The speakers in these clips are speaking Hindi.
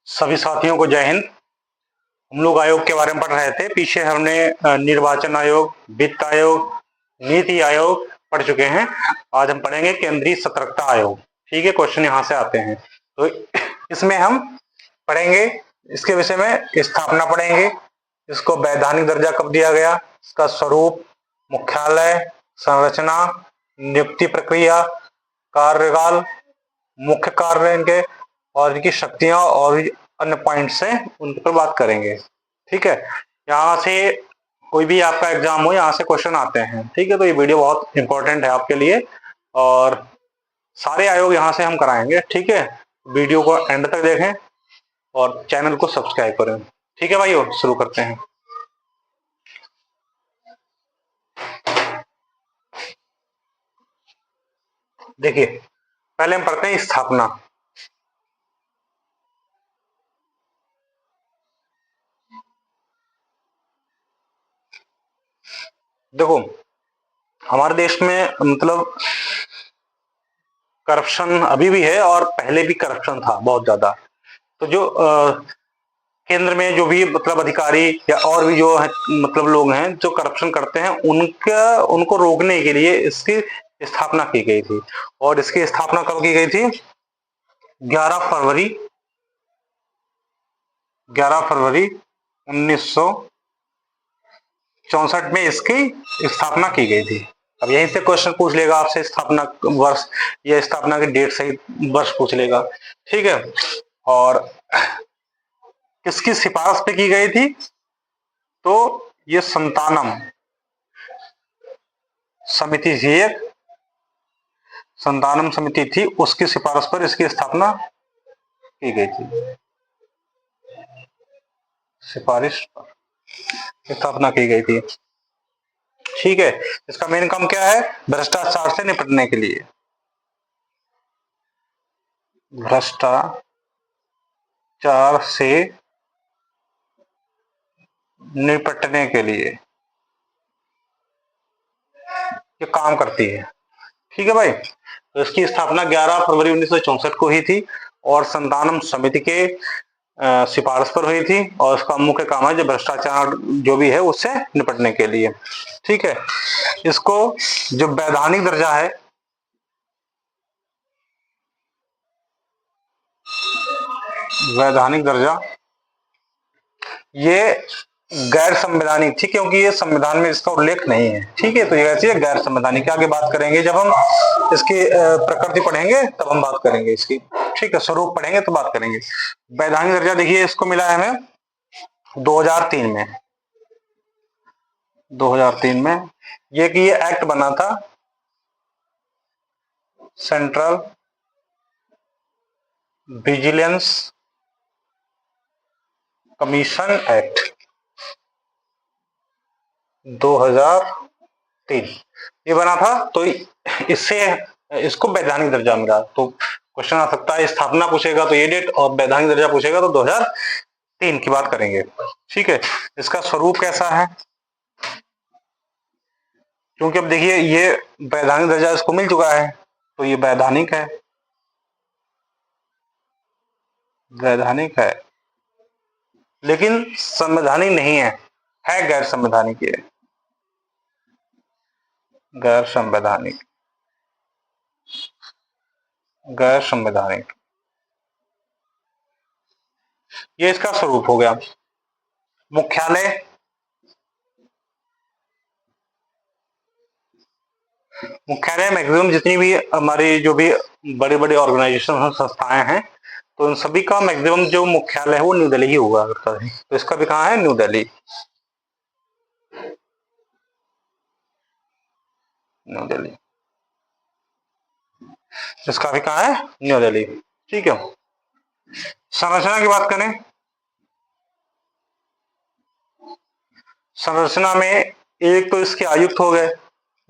सभी साथियों को जय हिंद। हम लोग आयोग के बारे में पढ़ रहे थे। पीछे हमने निर्वाचन आयोग, वित्त आयोग, नीति आयोग पढ़ चुके हैं। आज हम पढ़ेंगे केंद्रीय सतर्कता आयोग। ठीक है, क्वेश्चन यहाँ से आते हैं। तो इसमें हम पढ़ेंगे, इसके विषय में स्थापना पढ़ेंगे, इसको वैधानिक दर्जा कब दिया गया, इसका स्वरूप, मुख्यालय, संरचना, नियुक्ति प्रक्रिया, कार्यकाल, मुख्य कार्य इनके, और इनकी शक्तियां और अन्य पॉइंट्स हैं उन पर बात करेंगे। ठीक है, यहाँ से कोई भी आपका एग्जाम हो, यहाँ से क्वेश्चन आते हैं। ठीक है, तो ये वीडियो बहुत इंपॉर्टेंट है आपके लिए और सारे आयोग यहाँ से हम कराएंगे। ठीक है, वीडियो को एंड तक देखें और चैनल को सब्सक्राइब करें। ठीक है भाइयों, शुरू करते हैं। देखिए, पहले हम पढ़ते हैं स्थापना। देखो, हमारे देश में मतलब करप्शन अभी भी है और पहले भी करप्शन था बहुत ज्यादा। तो जो केंद्र में जो भी मतलब अधिकारी या और भी जो है मतलब लोग हैं जो करप्शन करते हैं, उनको रोकने के लिए इसकी स्थापना की गई थी। और इसकी स्थापना कब की गई थी? 11 फरवरी 1964 में इसकी स्थापना की गई थी। अब यहीं से क्वेश्चन पूछ लेगा आपसे, स्थापना वर्ष या स्थापना की डेट सहित वर्ष पूछ लेगा। ठीक है, और किसकी सिफारिश पे की गई थी? तो ये संतानम समिति थी, एक संतानम समिति थी, उसकी सिफारिश पर इसकी स्थापना की गई थी। सिफारिश पर स्थापना की गई थी। ठीक है, इसका मेन काम क्या है? भ्रष्टाचार से निपटने के लिए, भ्रष्टाचार से निपटने के लिए ये काम करती है। ठीक है भाई, तो इसकी स्थापना 11 फरवरी 1964 को ही थी और संतानम समिति के सिफारिश पर हुई थी और उसका मुख्य काम है जो भ्रष्टाचार जो भी है उससे निपटने के लिए। ठीक है, इसको जो वैधानिक दर्जा है, वैधानिक दर्जा, ये गैर संवैधानिक थी क्योंकि ये संविधान में इसका उल्लेख नहीं है। ठीक है, तो ये ऐसी है गैर संवैधानिक। आगे बात करेंगे, जब हम इसकी प्रकृति पढ़ेंगे तब हम बात करेंगे इसकी। ठीक है, स्वरूप पढ़ेंगे तो बात करेंगे। वैधानिक दर्जा देखिए, इसको मिला है हमें 2003 में। 2003 में ये कि ये एक्ट बना था, सेंट्रल विजिलेंस कमीशन एक्ट 2003 ये बना था। तो इससे इसको वैधानिक दर्जा मिला। तो क्वेश्चन आ सकता है, स्थापना पूछेगा तो ये डेट और वैधानिक दर्जा पूछेगा तो 2003 की बात करेंगे। ठीक है, इसका स्वरूप कैसा है? क्योंकि अब देखिए ये वैधानिक दर्जा इसको मिल चुका है तो ये वैधानिक है, वैधानिक है, लेकिन संवैधानिक नहीं है, गैर संवैधानिक। ये गैर संवैधानिक, गैर संवैधानिक, ये इसका स्वरूप हो गया। मुख्यालय, मुख्यालय मैक्सिमम जितनी भी हमारी जो भी बड़े बड़े ऑर्गेनाइजेशन संस्थाएं हैं, तो उन सभी का मैक्सिमम जो मुख्यालय है वो न्यू दिल्ली ही हुआ करता है। तो इसका भी कहाँ है? New Delhi, new Delhi. इसका भी कहाँ है? न्यू दिल्ली। ठीक है, संरचना की बात करें, संरचना में एक तो इसके आयुक्त हो गए,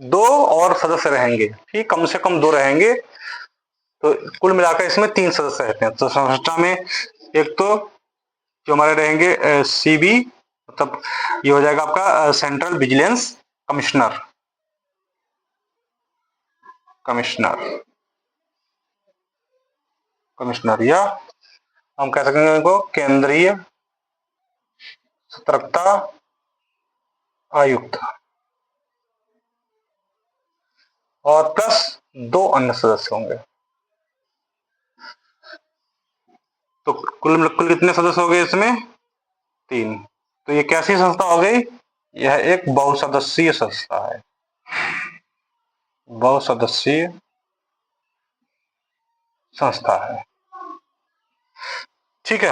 दो और सदस्य रहेंगे। ठीक, कम से कम दो रहेंगे, तो कुल मिलाकर इसमें 3 सदस्य रहते हैं। तो संरचना में एक तो जो हमारे रहेंगे सीबी, मतलब ये हो जाएगा आपका central vigilance commissioner, commissioner, commissioner, या हम कह सकेंगे इनको केंद्रीय सतर्कता आयुक्त, और प्लस 2 अन्य सदस्य होंगे। तो कुल कितने सदस्य हो गए इसमें? 3। तो ये कैसी संस्था हो गई? यह एक बहुसदस्यीय संस्था है, बहुसदस्यीय संस्था है। ठीक है,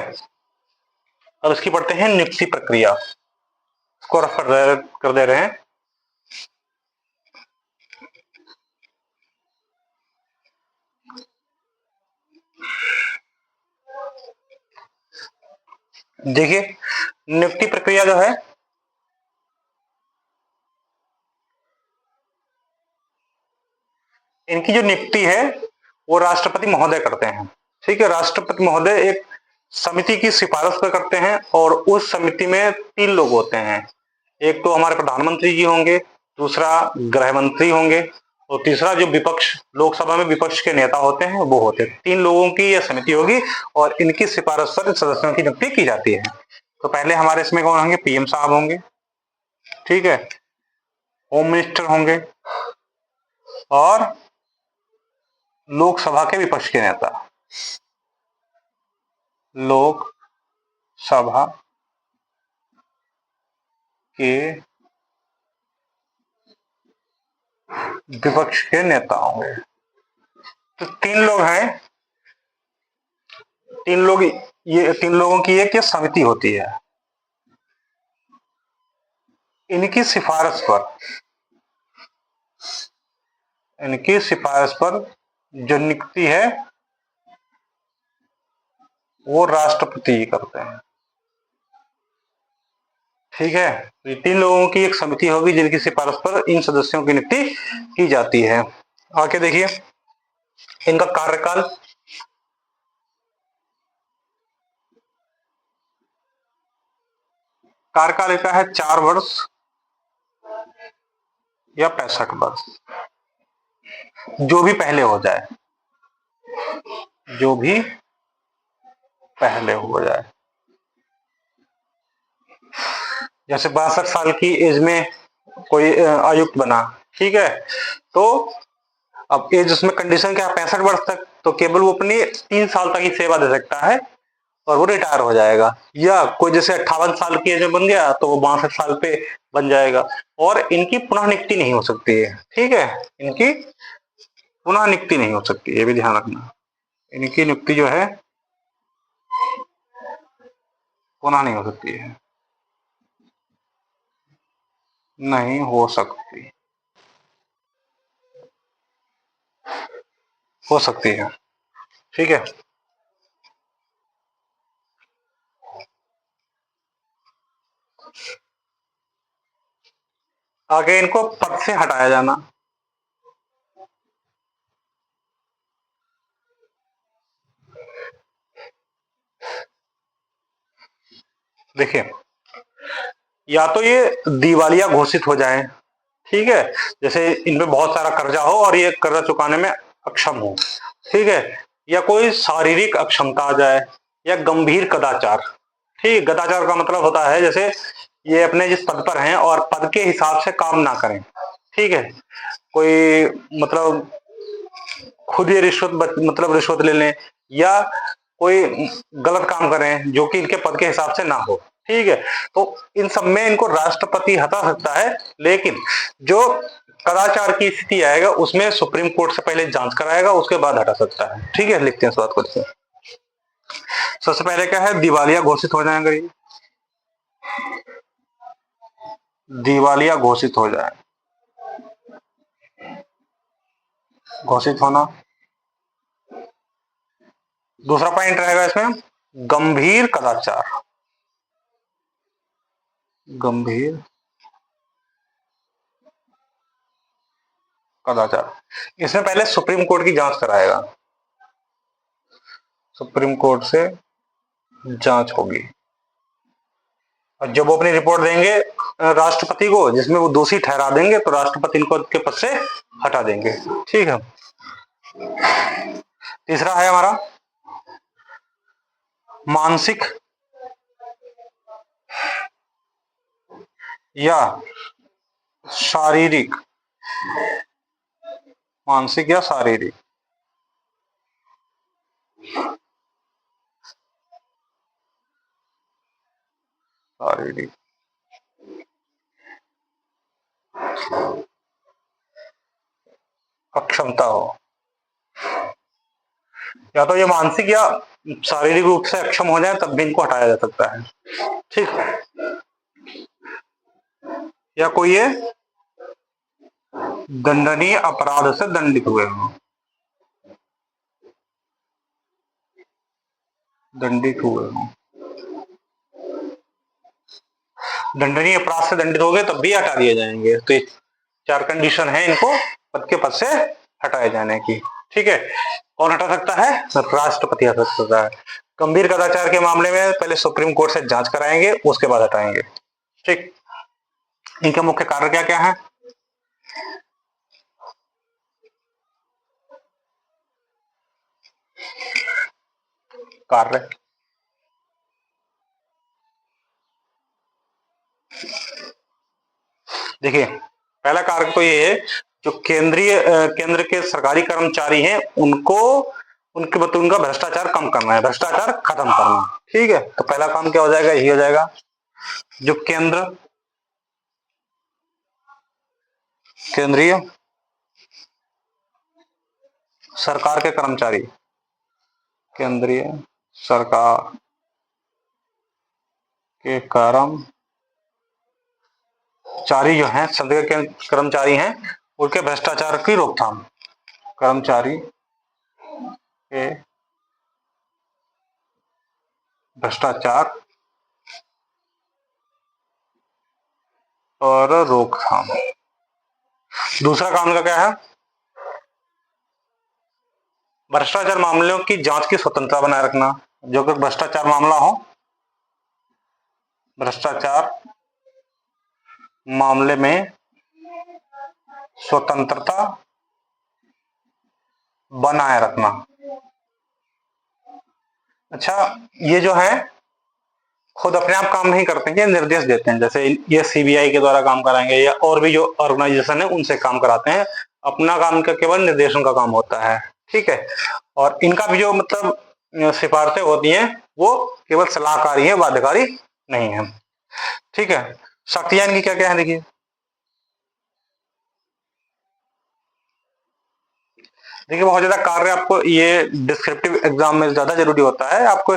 अब इसकी पढ़ते हैं नियुक्ति प्रक्रिया, इसको रेफर कर दे रहे हैं। देखिए, नियुक्ति प्रक्रिया जो है, इनकी जो नियुक्ति है वो राष्ट्रपति महोदय करते हैं। ठीक है, राष्ट्रपति महोदय एक समिति की सिफारिश पर करते हैं, और उस समिति में 3 लोग होते हैं। एक तो हमारे प्रधानमंत्री जी होंगे, दूसरा गृह मंत्री होंगे, और तीसरा जो विपक्ष, लोकसभा में विपक्ष के नेता होते हैं वो होते हैं। 3 लोगों की यह समिति होगी, और इनकी सिफारिश पर सदस्यों की नियुक्ति की जाती है। तो पहले हमारे इसमें कौन होंगे? पीएम साहब होंगे, ठीक है, होम मिनिस्टर होंगे, और लोकसभा के विपक्ष के नेता, लोकसभा के विपक्ष के नेता होंगे। तो 3 लोग हैं, 3 लोग, ये 3 लोगों की एक ये समिति होती है। इनकी सिफारिश पर जो नियुक्ति है वो राष्ट्रपति ही करते हैं। ठीक है, तो 3 लोगों की एक समिति होगी जिनकी सिफारिश पर इन सदस्यों की नियुक्ति की जाती है। आगे देखिए, इनका कार्यकाल, कार्यकाल का है 4 वर्ष या 65 वर्ष, जो भी पहले हो जाए, जो भी पहले हो जाए। जैसे 62 साल की एज में कोई आयुक्त बना, ठीक है, तो अब एज उसमें कंडीशन क्या, 65 वर्ष तक, तो केवल वो अपनी 3 साल तक ही सेवा दे सकता है और वो रिटायर हो जाएगा। या कोई जैसे 58 साल की एज में बन गया तो वो 62 साल पे बन जाएगा, और इनकी पुनः नियुक्ति नहीं हो सकती है। ठीक है, इनकी पुनः नियुक्ति नहीं हो सकती, ये भी ध्यान रखना। इनकी नियुक्ति जो है पुनः नहीं हो सकती है, नहीं हो सकती, हो सकती है। ठीक है, आगे इनको पद से हटाया जाना। देखिए, या तो ये दिवालिया घोषित हो जाए, ठीक है, जैसे इनमें बहुत सारा कर्जा हो और ये कर्जा चुकाने में अक्षम हो, ठीक है, या कोई शारीरिक अक्षमता आ जाए, या गंभीर कदाचार। ठीक, कदाचार का मतलब होता है जैसे ये अपने जिस पद पर हैं और पद के हिसाब से काम ना करें, ठीक है, कोई मतलब खुद ही रिश्वत ले लें, या कोई गलत काम करें जो कि इनके पद के हिसाब से ना हो। ठीक है, तो इन सब में इनको राष्ट्रपति हटा सकता है, लेकिन जो कदाचार की स्थिति आएगा उसमें सुप्रीम कोर्ट से पहले जांच कराएगा, उसके बाद हटा सकता है। ठीक है, लिखते हैं इस बात को। सबसे पहले क्या है, दिवालिया घोषित हो जाएगा, ये दिवालिया घोषित हो जाए, घोषित होना। दूसरा पॉइंट रहेगा इसमें गंभीर कदाचार, गंभीर कदाचार, इसमें पहले सुप्रीम कोर्ट की जांच कराएगा, सुप्रीम कोर्ट से जांच होगी, और जब वो अपनी रिपोर्ट देंगे राष्ट्रपति को, जिसमें वो दोषी ठहरा देंगे, तो राष्ट्रपति इनको के पद से हटा देंगे। ठीक है, तीसरा है हमारा मानसिक या शारीरिक, मानसिक या शारीरिक, शारीरिक अक्षमता हो, या तो ये मानसिक या शारीरिक रूप से अक्षम हो जाए तब भी इनको हटाया जा सकता है। ठीक, या कोई ये दंडनीय अपराध से दंडित हुए हो, दंडित हुए हो, दंडनीय अपराध से दंडित हो गए तब भी हटा दिए जाएंगे। तो ये 4 कंडीशन है इनको पद के पद से हटाए जाने की। ठीक है, कौन हटा सकता है? राष्ट्रपति हटा सकता है। गंभीर कदाचार के मामले में पहले सुप्रीम कोर्ट से जांच कराएंगे, उसके बाद हटाएंगे। ठीक, इनके मुख्य कार्य क्या क्या है? कार्य देखिए, पहला कार्य तो ये है, जो केंद्र के सरकारी कर्मचारी हैं उनको उनका भ्रष्टाचार कम करना है, भ्रष्टाचार खत्म करना। ठीक है, तो पहला काम क्या हो जाएगा? यही हो जाएगा। जो केंद्रीय सरकार के कर्मचारी, केंद्रीय सरकार के कर्मचारी जो हैं, संघीय के कर्मचारी हैं, उनके भ्रष्टाचार की रोकथाम, कर्मचारी के भ्रष्टाचार और रोकथाम। दूसरा काम का क्या है? भ्रष्टाचार मामलों की जांच की स्वतंत्रता बनाए रखना। जो कि भ्रष्टाचार मामला हो, भ्रष्टाचार मामले में स्वतंत्रता बनाए रखना। अच्छा, ये जो है खुद अपने आप काम नहीं करते हैं, निर्देश देते हैं। जैसे ये सीबीआई के द्वारा काम कराएंगे या और भी जो ऑर्गेनाइजेशन है उनसे काम कराते हैं। अपना काम का केवल निर्देशन का काम होता है। ठीक है, और इनका भी जो मतलब सिफारिशें होती हैं वो केवल सलाहकारी है, बाध्यकारी नहीं है। ठीक है, शक्तियां इनकी क्या क्या है? देखिए, बहुत ज्यादा कार्य आपको ये डिस्क्रिप्टिव एग्जाम में ज्यादा जरूरी होता है। आपको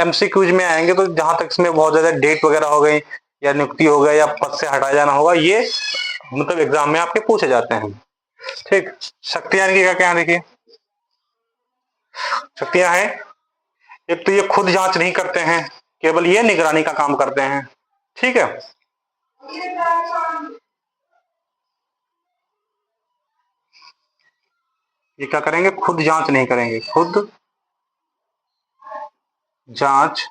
एमसीक्यूज में आएंगे तो जहां तक इसमें बहुत ज्यादा डेट वगैरह हो गई या नियुक्ति हो गया या पद से हटाया जाना होगा, ये मतलब एग्जाम में आपके पूछे जाते हैं। ठीक, शक्तियां इनकी क्या क्या है? देखिए, शक्तियां हैं, एक तो ये खुद जांच नहीं करते हैं, केवल ये निगरानी का काम करते हैं। ठीक है, ये क्या करेंगे? खुद जांच नहीं करेंगे, खुद जांच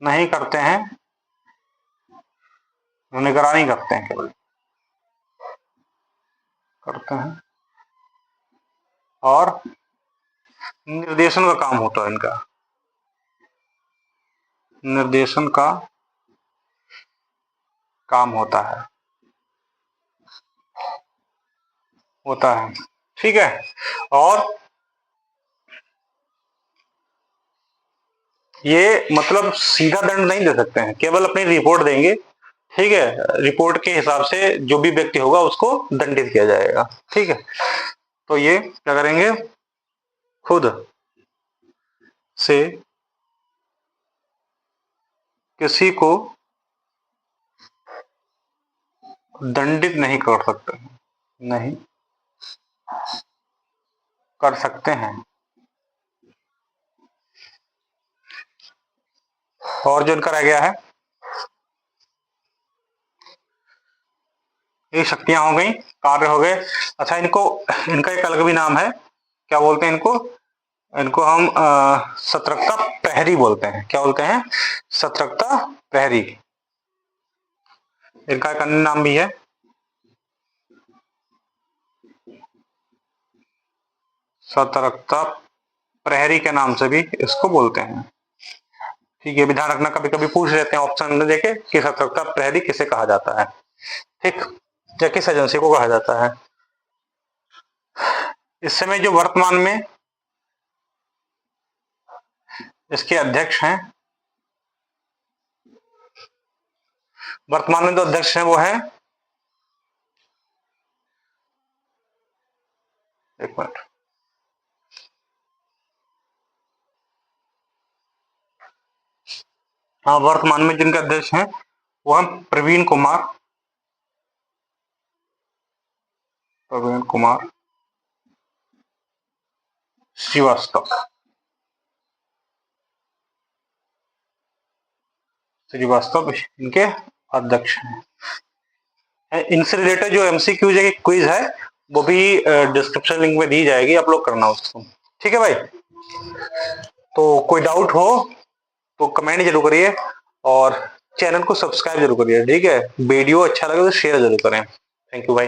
नहीं करते हैं, निगरानी करते हैं, केवल करते हैं और निर्देशन का काम होता है इनका, निर्देशन का काम होता है। ठीक है, और ये मतलब सीधा दंड नहीं दे सकते हैं, केवल अपनी रिपोर्ट देंगे। ठीक है, रिपोर्ट के हिसाब से जो भी व्यक्ति होगा उसको दंडित किया जाएगा। ठीक है, तो ये क्या करेंगे? खुद से किसी को दंडित नहीं कर सकते, नहीं कर सकते हैं। और जो इनका रह गया है, ये शक्तियां हो गई, कार्य हो गए। अच्छा, इनका एक अलग भी नाम है, क्या बोलते हैं इनको? इनको हम सतर्कता प्रहरी बोलते हैं। क्या बोलते हैं? सतर्कता प्रहरी। इनका एक अन्य नाम भी है, सतर्कता प्रहरी के नाम से भी इसको बोलते हैं। ठीक है, ध्यान रखना, कभी कभी पूछ लेते हैं ऑप्शन में देखे कि सतर्कता प्रहरी किसे कहा जाता है, ठीक, या किस एजेंसी को कहा जाता है। इस समय जो वर्तमान में इसके अध्यक्ष हैं, वर्तमान में जो अध्यक्ष हैं वो है, एक मिनट, हाँ, वर्तमान में जिनके अध्यक्ष हैं वो है प्रवीण कुमार श्रीवास्तव। श्रीवास्तव इनके अध्यक्ष हैं। इनसे रिलेटेड जो एमसीक्यूज है, क्विज है, वो भी डिस्क्रिप्शन लिंक में दी जाएगी, आप लोग करना उसको। ठीक है भाई, तो कोई डाउट हो तो कमेंट जरूर करिए और चैनल को सब्सक्राइब जरूर करिए। ठीक है, वीडियो अच्छा लगे तो शेयर जरूर करें। थैंक यू भाई।